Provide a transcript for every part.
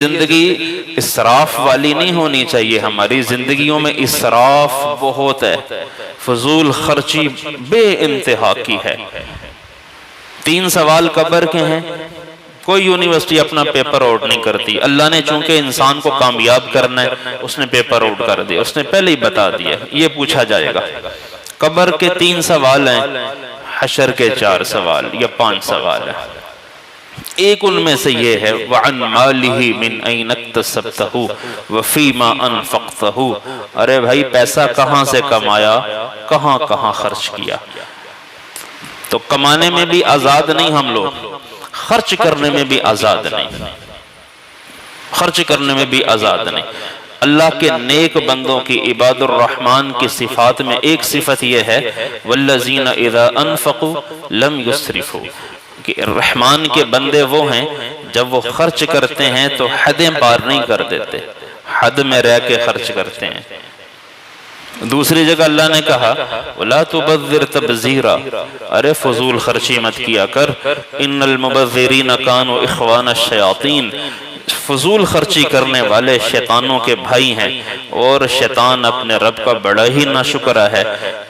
زندگی اسراف والی نہیں ہونی چاہیے. ہماری زندگیوں میں اسراف بہت ہے، فضول خرچی بے انتہا کی ہے. 3 سوال قبر کے ہیں. کوئی یونیورسٹی اپنا پیپر آؤٹ نہیں کرتی. اللہ نے چونکہ انسان کو کامیاب کرنا ہے اس نے پیپر آؤٹ کر دیا، اس نے پہلے ہی بتا دیا یہ پوچھا جائے گا. قبر کے 3 سوال ہیں، حشر کے 4 سوال یا 5 سوال ہیں. ایک ان میں سے یہ ہے وَعَنْ مَالِهِ مِنْ أَيْنَ اكْتَسَبْتَهُ وَفِيمَا أَنْفَقْتَهُ. ارے بھائی پیسہ کہاں سے کمایا، کہاں کہاں خرچ کیا. تو کمانے میں بھی آزاد نہیں ہم لوگ، خرچ کرنے میں بھی آزاد نہیں، خرچ کرنے میں بھی آزاد نہیں. اللہ کے نیک بندوں کی، عباد الرحمن کی صفات میں ایک صفت یہ ہے وَالَّذِينَ إِذَا أَنفَقُوا لَمْ يُسْرِفُوا، کہ رحمان کے بندے وہ ہیں جب وہ خرچ کرتے ہیں تو حدیں پار نہیں کر دیتے، حد میں رہ کے خرچ کرتے ہیں. دوسری جگہ اللہ نے کہا وَلَا تُبَذِّرْ تَبْذِيرًا، ارے فضول خرچی مت کیا کر. إِنَّ الْمُبَذِّرِينَ كَانُوا إِخْوَانَ الشَّيَاطِينَ، فضول خرچی کرنے والے شیطانوں کے بھائی ہیں، اور شیطان اپنے رب کا بڑا ہی ناشکرا ہے.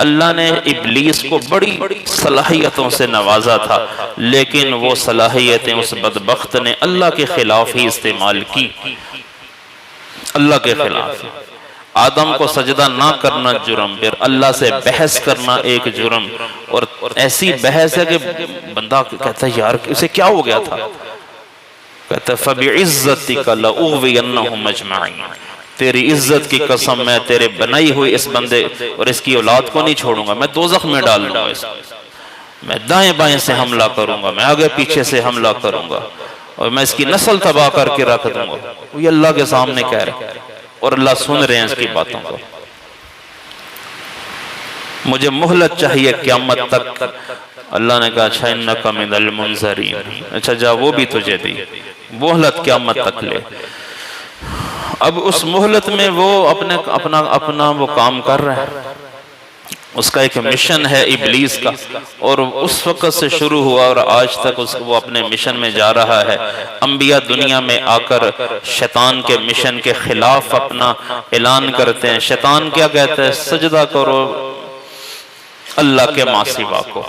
اللہ نے ابلیس کو بڑی صلاحیتوں سے نوازا تھا، لیکن وہ صلاحیتیں اس بدبخت نے اللہ کے خلاف ہی استعمال کی، اللہ کے خلاف. آدم کو سجدہ نہ کرنا جرم، پھر اللہ سے بحث کرنا ایک جرم، اور ایسی بحث ہے کہ بندہ کہتا ہے یار اسے کیا ہو گیا تھا، کہتا ہے فَبِعِزَّتِكَ لَأُغْوِيَنَّهُمْ أَجْمَعِينَ، تیری عزت کی قسم میں تیرے بنائی ہوئی اس بندے اور اس کی اولاد کو نہیں چھوڑوں گا، میں دوزخ میں ڈال دوں گا اس کو. میں دائیں بائیں سے حملہ کروں گا، میں آگے پیچھے سے حملہ کروں گا، اور میں اس کی نسل تباہ کر کے رکھ دوں گا. یہ اللہ کے سامنے کہہ رہے ہیں اور اللہ سن رہے ہیں اس کی باتوں کو. مجھے مہلت چاہیے قیامت تک. اللہ نے کہا اچھا اِنَّكَ مِنَ الْمُنْظَرِينَ، اچھا جا وہ بھی تجھے دی، مہلت قیامت تک لے. اب اس مہلت میں وہ اپنا وہ کام کر رہا ہے، اس کا ایک مشن ہے ابلیس کا، اور اس وقت سے شروع ہوا اور آج تک وہ اپنے مشن میں جا رہا ہے. انبیاء دنیا میں آ کر شیطان کے مشن کے خلاف اپنا اعلان کرتے ہیں. شیطان کیا کہتا ہے؟ سجدہ کرو اللہ کے ماں سوا کو.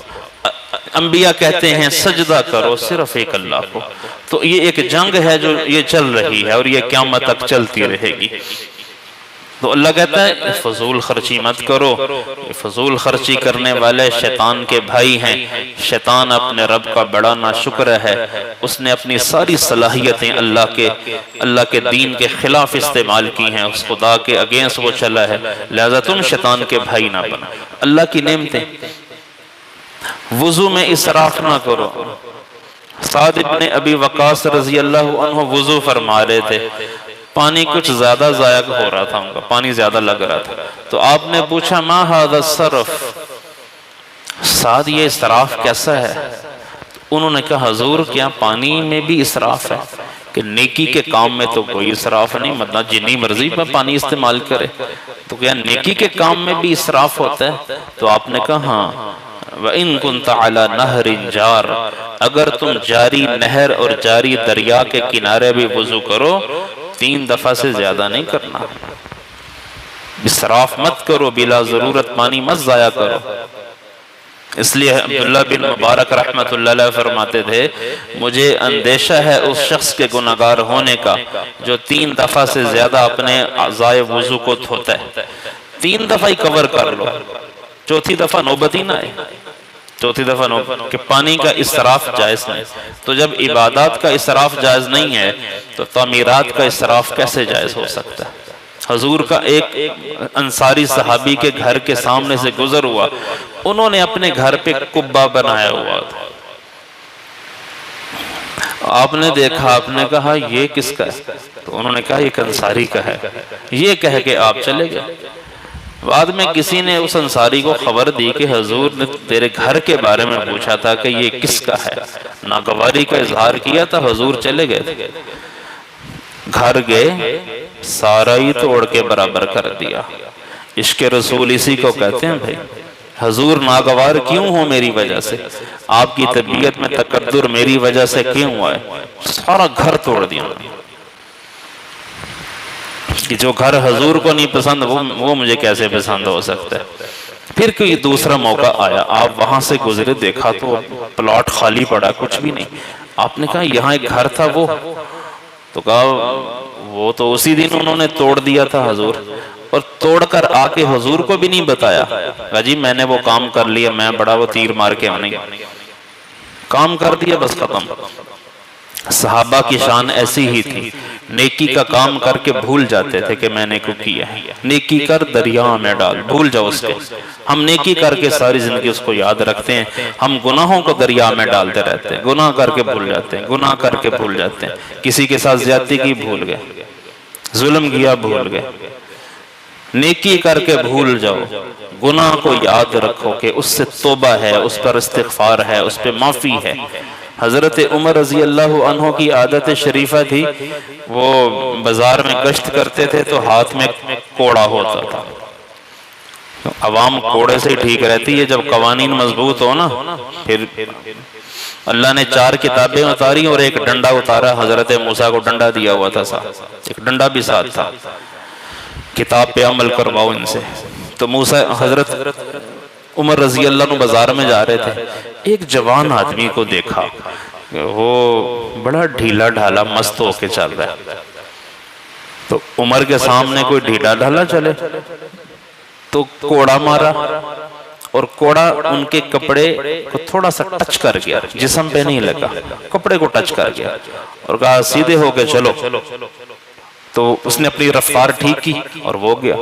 انبیاء کہتے ہیں سجدہ کرو صرف ایک اللہ کو. تو یہ ایک جنگ ہے جو یہ چل رہی ہے اور یہ قیامت تک چلتی رہے گی. تو اللہ کہتا ہے فضول خرچی مت کرو. فضول خرچی کرنے والے شیطان کے بھائی ہیں. شیطان اپنے رب کا بڑا ناشکر ہے، اس نے اپنی ساری صلاحیتیں اللہ کے دین کے خلاف استعمال کی ہیں، اس خدا کے اگینسٹ وہ چلا ہے. لہذا تم شیطان کے بھائی نہ بنو. اللہ کی نعمتیں، وضو میں اسراف نہ کرو. سعد ابن ابی وقاص رضی اللہ عنہ وضو فرما رہے تھے، پانی کچھ زیادہ ضائع ہو رہا تھا، ان کا پانی زیادہ لگ رہا تھا. تو آپ نے پوچھا ما ھذا الصرف، سعد یہ اسراف کیسا ہے؟ انہوں نے کہا حضور کیا پانی میں بھی اسراف ہے؟ کہ نیکی کے کام میں تو کوئی اسراف نہیں، مطلب جتنی مرضی میں پانی استعمال کرے. تو کیا نیکی کے کام میں بھی اسراف ہوتا ہے؟ تو آپ نے کہا ہاں. وَإِن كُنْتَ عَلَى نَهْرٍ جَارٍ، اگر تم جاری نہر اور جاری دریا کے کنارے بھی وضو کرو 3 دفعہ سے زیادہ نہیں کرنا. اسراف مت کرو، بلا ضرورت پانی مت ضائع کرو. اس لیے عبداللہ بن مبارک رحمت اللہ علیہ فرماتے تھے مجھے اندیشہ ہے اس شخص کے گناہگار ہونے کا جو 3 دفعہ سے زیادہ اپنے اعضائے وضو کو دھوتا ہے. 3 دفعہ ہی کور کر لو، 4تھی دفعہ نوبت ہی نہ آئے. 4تھی دفعہ کہ پانی کا اسراف جائز نہیں. تو جب عبادات کا اسراف جائز نہیں ہے تو تعمیرات کا اسراف کیسے جائز ہو سکتا ہے؟ حضور کا ایک انصاری صحابی کے گھر کے سامنے سے گزر ہوا، انہوں نے اپنے گھر پہ قبہ بنایا ہوا تھا. آپ نے دیکھا، آپ نے کہا یہ کس کا ہے؟ تو انہوں نے کہا ایک انصاری کا ہے. یہ کہہ کے آپ چلے گئے. بعد میں کسی نے اس انصاری کو خبر دی کہ حضور نے تیرے گھر کے بارے میں پوچھا تھا کہ یہ کس کا ہے. ناگواری کا اظہار کیا تھا، حضور چلے گئے. گھر گئے، سارا ہی توڑ کے برابر کر دیا. عشق رسول اسی کو کہتے ہیں بھائی. حضور ناگوار کیوں ہو میری وجہ سے؟ آپ کی طبیعت میں تقدر میری وجہ سے کیوں ہوا ہے؟ سارا گھر توڑ دیا. کہ جو گھر حضور کو نہیں پسند وہ مجھے کیسے پسند ہو سکتا ہے۔ پھر کوئی دوسرا موقع آیا، آپ وہاں سے گزرے، دیکھا تو پلاٹ خالی پڑا، کچھ بھی نہیں۔ آپ نے کہا یہاں ایک گھر تھا، وہ تو کہا وہ تو اسی دن انہوں نے توڑ دیا تھا حضور، اور توڑ کر آ کے حضور کو بھی نہیں بتایا۔ کہا جی میں نے وہ کام کر لیا، میں بڑا وہ تیر مار کے نہیں، کام کر دیا بس ختم۔ صحابہ کی شان ایسی ہی تھی، نیکی کا کام کر کے بھول جاتے تھے کہ میں نے کو کیا ہے۔ نیکی کر دریا میں ڈال، بھول جاؤ اس کے۔ ہم نیکی کر کے ساری زندگی اس کو یاد رکھتے ہیں، ہم گناہوں کو دریا میں ڈالتے رہتے ہیں، گناہ کر کے بھول جاتے ہیں، گناہ کر کے بھول جاتے ہیں، کسی کے ساتھ زیادتی کی بھول گئے، ظلم کیا بھول گئے۔ نیکی کر کے بھول جاؤ، گناہ کو یاد رکھو کہ اس سے توبہ ہے، اس پر استغفار ہے، اس پہ معافی ہے۔ حضرت عمر رضی اللہ عنہ کی عادت شریفہ تھی، وہ بازار میں گشت کرتے تھے تو ہاتھ میں کوڑا ہوتا تھا۔ عوام کوڑے سے ٹھیک رہتی ہے، جب قوانین مضبوط ہو نا، پھر اللہ نے 4 کتابیں اتاری اور ایک ڈنڈا اتارا۔ حضرت موسیٰ کو ڈنڈا دیا ہوا تھا ساتھ، ایک ڈنڈا بھی ساتھ تھا، کتاب پہ عمل کرواؤ ان سے۔ تو موسیٰ حضرت عمر رضی اللہ عنہ بازار میں جا رہے تھے، ایک جوان آدمی کو دیکھا، وہ بڑا ڈھیلا ڈھالا مست ہو کے چل رہا ہے۔ تو عمر کے سامنے کوئی ڈھیلا ڈھالا چلے تو کوڑا مارا، اور کوڑا ان کے کپڑے کو تھوڑا سا ٹچ کر گیا، جسم پہ نہیں لگا، کپڑے کو ٹچ کر گیا، اور کہا سیدھے ہو کے چلو۔ تو اس نے اپنی رفتار ٹھیک کی اور وہ گیا۔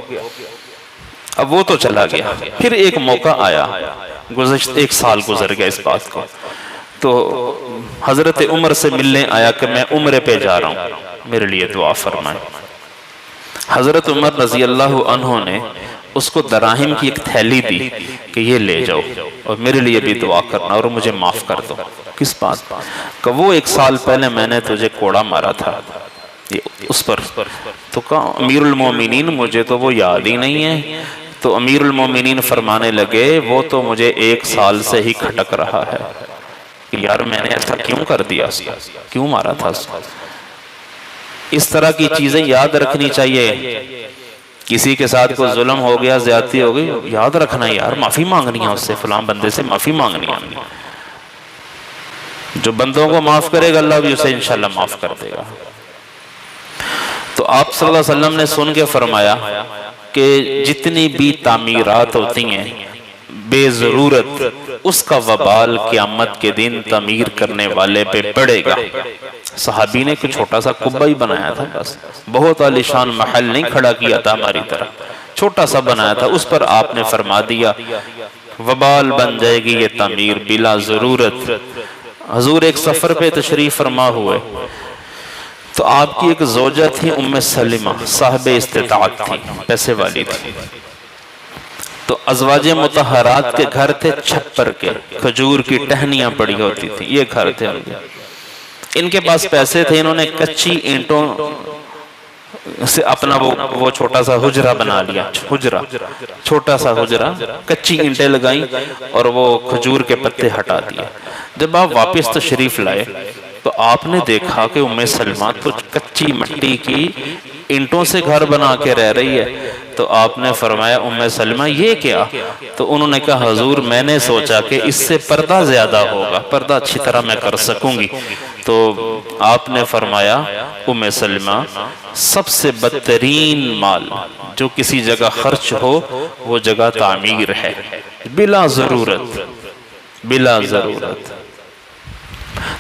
اب وہ تو چلا گیا، پھر ایک موقع آیا، گزشتہ 1 سال گزر گیا اس بات کو، تو حضرت عمر سے ملنے آیا کہ میں عمرے پہ جا رہا ہوں، میرے لیے دعا فرمائیں۔ حضرت عمر رضی اللہ عنہ نے اس کو دراہم کی ایک تھیلی دی کہ یہ لے جاؤ اور میرے لیے بھی دعا کرنا اور مجھے معاف کر دو۔ کس بات؟ کہ وہ 1 سال پہلے میں نے تجھے کوڑا مارا تھا اس پر۔ تو کہا امیر المومنین مجھے تو وہ یاد ہی نہیں ہے۔ تو امیر المومنین فرمانے لگے وہ تو مجھے 1 سال سے ہی کھٹک رہا ہے کہ یار میں نے ایسا کیوں کر دیا، کیوں مارا تھا اس کو۔ اس طرح کی چیزیں یاد رکھنی چاہیے۔ کسی کے ساتھ کوئی ظلم ہو گیا، زیادتی ہو گئی، یاد رکھنا یار معافی مانگنی ہے اس سے، فلاں بندے سے معافی مانگنی ہے۔ جو بندوں کو معاف کرے گا اللہ بھی اسے انشاءاللہ معاف کر دے گا۔ تو آپ صلی اللہ علیہ وسلم نے سن کے فرمایا کہ جتنی بھی تعمیرات ہوتی ہیں بے ضرورت، اس کا وبال قیامت کے دن تعمیر کرنے والے پہ پڑے گا۔ صحابی نے کوئی چھوٹا سا قبہ ہی بنایا تھا، بس بہت عالیشان محل نہیں کھڑا کیا تھا ہماری طرح، چھوٹا سا بنایا تھا، اس پر آپ نے فرما دیا وبال بن جائے گی یہ تعمیر بلا ضرورت۔ حضور ایک سفر پہ تشریف فرما ہوئے تو آپ کی ایک زوجہ تھی ام سلمہ، صاحب استطاعت تھی، پیسے والی تھی۔ تو ازواج مطہرات کے گھر تھے چھپر کے، کھجور کی ٹہنیاں پڑی ہوتی تھی، یہ گھر تھے ان کے۔ ان کے پاس پیسے تھے، انہوں نے کچی اینٹوں سے اپنا وہ چھوٹا سا حجرہ بنا لیا، حجرہ، چھوٹا سا حجرہ، کچی اینٹیں لگائیں اور وہ کھجور کے پتے ہٹا دیے۔ جب آپ واپس تشریف لائے تو آپ نے دیکھا کہ ام سلمہ تو کچی مٹی کی اینٹوں سے گھر بنا کے رہ رہی ہے۔ تو آپ نے فرمایا ام سلمہ یہ کیا؟ تو انہوں نے کہا حضور میں نے سوچا کہ اس سے پردہ زیادہ ہوگا، پردہ اچھی طرح میں کر سکوں گی۔ تو آپ نے فرمایا ام سلمہ سب سے بدترین مال جو کسی جگہ خرچ ہو وہ جگہ تعمیر ہے، بلا ضرورت، بلا ضرورت۔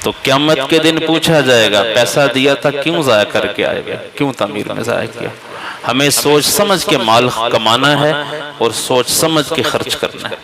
تو قیامت کے دن پوچھا جائے گا پیسہ دیا تھا کیوں ضائع کر کے آئے گا، کیوں تعمیر میں ضائع کیا؟ ہمیں سوچ سمجھ کے مال کمانا ہے اور سوچ سمجھ کے خرچ کرنا ہے۔